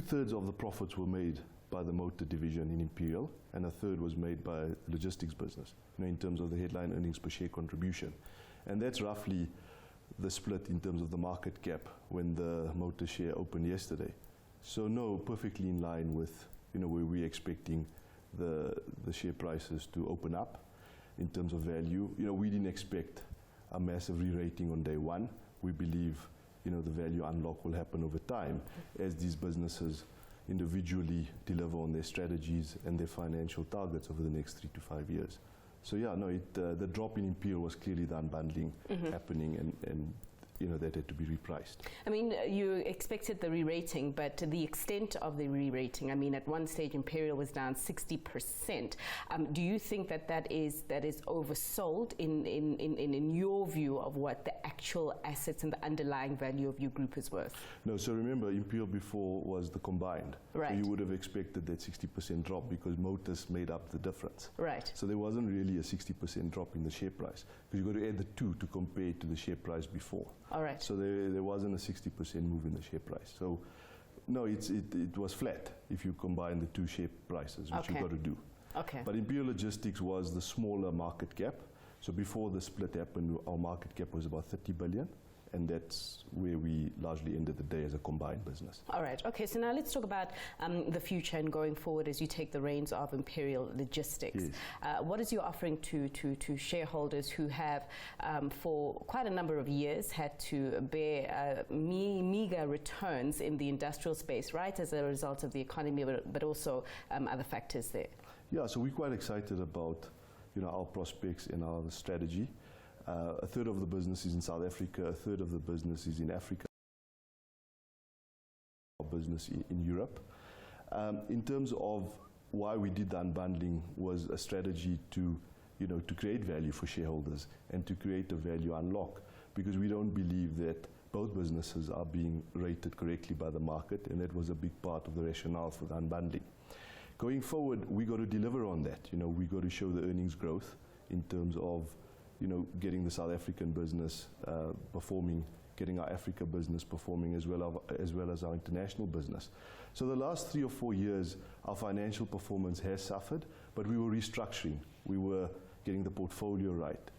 2/3 of the profits were made by the motor division in Imperial, and a third was made by the logistics business, in terms of the headline earnings per share contribution. And that's roughly the split in terms of the market cap when the motor share opened yesterday. So no, perfectly in line with where we're expecting the share prices to open up in terms of value. We didn't expect a massive re-rating on day one. We believe the value unlock will happen over time as these businesses individually deliver on their strategies and their financial targets over the next 3 to 5 years. So yeah, no, the drop in Imperial was clearly the unbundling happening, and that had to be repriced. I mean, you expected the re-rating, but the extent of the re-rating, I mean, at one stage Imperial was down 60%. Do you think that is oversold in your view of what the actual assets and the underlying value of your group is worth? No, so remember, Imperial before was the combined. Right. So you would have expected that 60% drop because Motus made up the difference. Right. So there wasn't really a 60% drop in the share price, because you've got to add the two to compare it to the share price before. All right. So there wasn't a 60% move in the share price. So no, it was flat if you combine the two share prices, which you've got to do. Okay. But Imperial Logistics was the smaller market cap. So before the split happened, our market cap was about 30 billion. And that's where we largely ended the day as a combined business. All right. Okay. So now let's talk about the future and going forward as you take the reins of Imperial Logistics. Yes. What is your offering to shareholders who have, for quite a number of years, had to bear meager returns in the industrial space, right, as a result of the economy, but also other factors there? Yeah. So we're quite excited about our prospects and our strategy. A third of the business is in South Africa, a third of the business is in Africa, business in Europe. In terms of why we did the unbundling, was a strategy to create value for shareholders and to create a value unlock, because we don't believe that both businesses are being rated correctly by the market, and that was a big part of the rationale for the unbundling. Going forward, we got to deliver on that. We got to show the earnings growth in terms of getting the South African business performing, getting our Africa business performing as well as our international business. So the last 3 or 4 years, our financial performance has suffered, but we were restructuring. We were getting the portfolio right.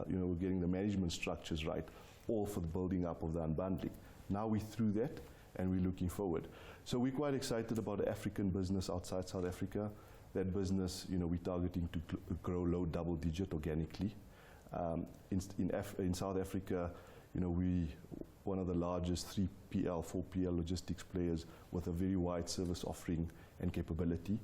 We're getting the management structures right, all for the building up of the unbundling. Now we're through that, and we're looking forward. So we're quite excited about the African business outside South Africa. That business, we're targeting to grow low double-digit organically. In South Africa, we one of the largest 3PL, 4PL logistics players with a very wide service offering and capability.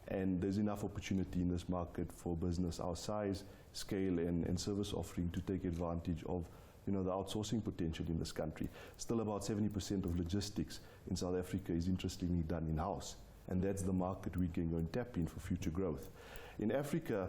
And there's enough opportunity in this market for business our size, scale, and service offering to take advantage of the outsourcing potential in this country. Still about 70% of logistics in South Africa is interestingly done in-house. And that's the market we can go and tap in for future growth. In Africa,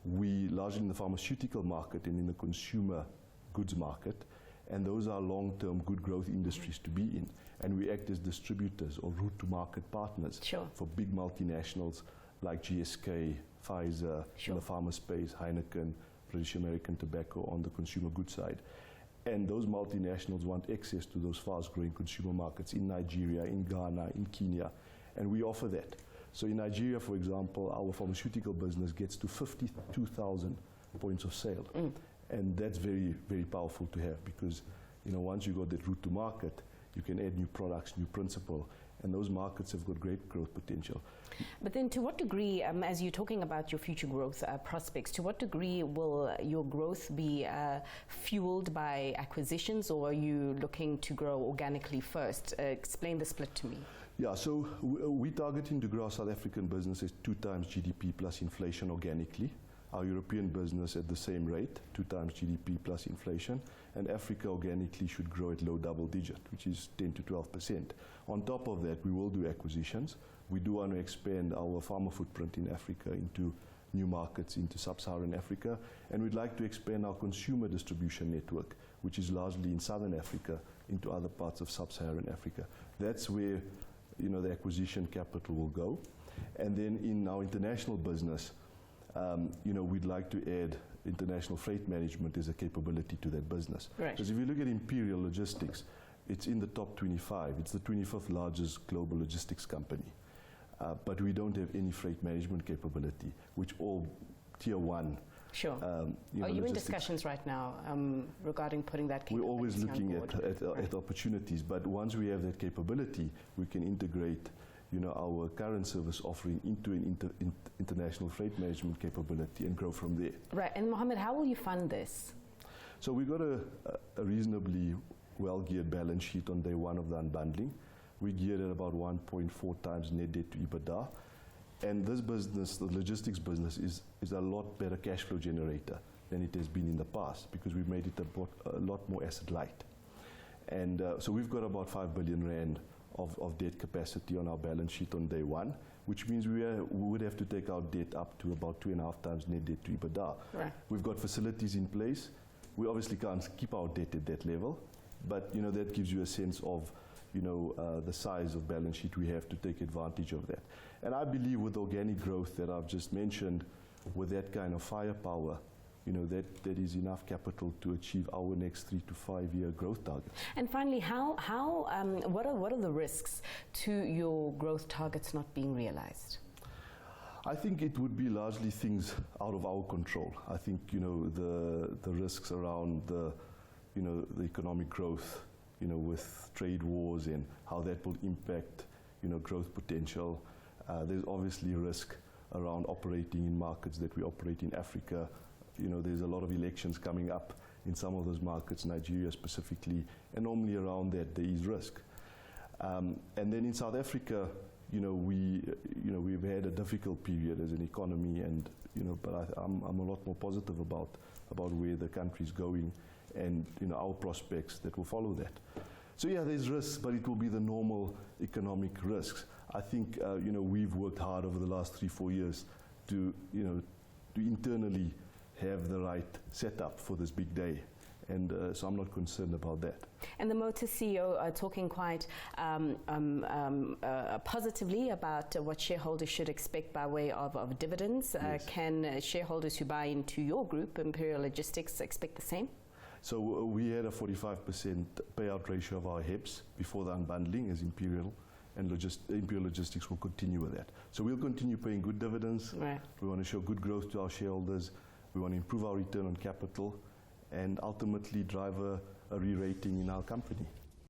we largely in the pharmaceutical market and in the consumer goods market, and those are long-term good growth industries to be in. And we act as distributors or route-to-market partners for big multinationals like GSK, Pfizer, in the pharma space, Heineken, British American Tobacco on the consumer goods side. And those multinationals want access to those fast-growing consumer markets in Nigeria, in Ghana, in Kenya, and we offer that. So in Nigeria, for example, our pharmaceutical business gets to 52,000 points of sale. And that's very, very powerful to have, because once you got that route to market, you can add new products, new principle, and those markets have got great growth potential. But then to what degree, as you're talking about your future growth prospects, to what degree will your growth be fueled by acquisitions, or are you looking to grow organically first? Explain the split to me. Yeah, so we're targeting to grow our South African businesses 2 times GDP plus inflation organically. Our European business at the same rate, 2 times GDP plus inflation, and Africa organically should grow at low double digit, which is 10 to 12%. On top of that, we will do acquisitions. We do want to expand our pharma footprint in Africa into new markets, into sub-Saharan Africa, and we'd like to expand our consumer distribution network, which is largely in Southern Africa, into other parts of sub-Saharan Africa. That's where the acquisition capital will go. And then in our international business, we'd like to add international freight management as a capability to that business. Right. Because if you look at Imperial Logistics, it's in the top 25. It's the 25th largest global logistics company. But we don't have any freight management capability, which all tier one. Sure. Are you in discussions right now regarding putting that capability We're always looking on board? at opportunities, but once we have that capability, we can integrate our current service offering into an international freight management capability and grow from there. Right. And Mohammed, how will you fund this? So we've got a reasonably well-geared balance sheet on day one of the unbundling. We geared at about 1.4 times net debt to EBITDA. And this business, the logistics business, is a lot better cash flow generator than it has been in the past because we've made it a lot more asset light. And so we've got about 5 billion rand of debt capacity on our balance sheet on day one, which means we would have to take our debt up to about 2.5 times net debt to EBITDA. Right. We've got facilities in place. We obviously can't keep our debt at that level, but that gives you a sense of the size of balance sheet we have to take advantage of that. And I believe with organic growth that I've just mentioned, with that kind of firepower, that is enough capital to achieve our next 3 to 5 year growth targets. And finally, what are the risks to your growth targets not being realized? I think it would be largely things out of our control. I think the risks around the economic growth, with trade wars and how that will impact growth potential. There's obviously a risk around operating in markets that we operate in Africa. There's a lot of elections coming up in some of those markets, Nigeria specifically, and normally around that there is risk. And then in South Africa, we've had a difficult period as an economy, and but I'm a lot more positive about where the country's going and our prospects that will follow that. So yeah, there's risks, but it will be the normal economic risks. I think we've worked hard over the last 3-4 years to internally have the right setup for this big day. And so I'm not concerned about that. And the Motus CEO are talking quite positively about what shareholders should expect by way of dividends. Yes. Can shareholders who buy into your group, Imperial Logistics, expect the same? So we had a 45% payout ratio of our HEPS before the unbundling as Imperial, and Imperial Logistics will continue with that. So we'll continue paying good dividends. Right. We want to show good growth to our shareholders. We want to improve our return on capital and ultimately drive a re-rating in our company.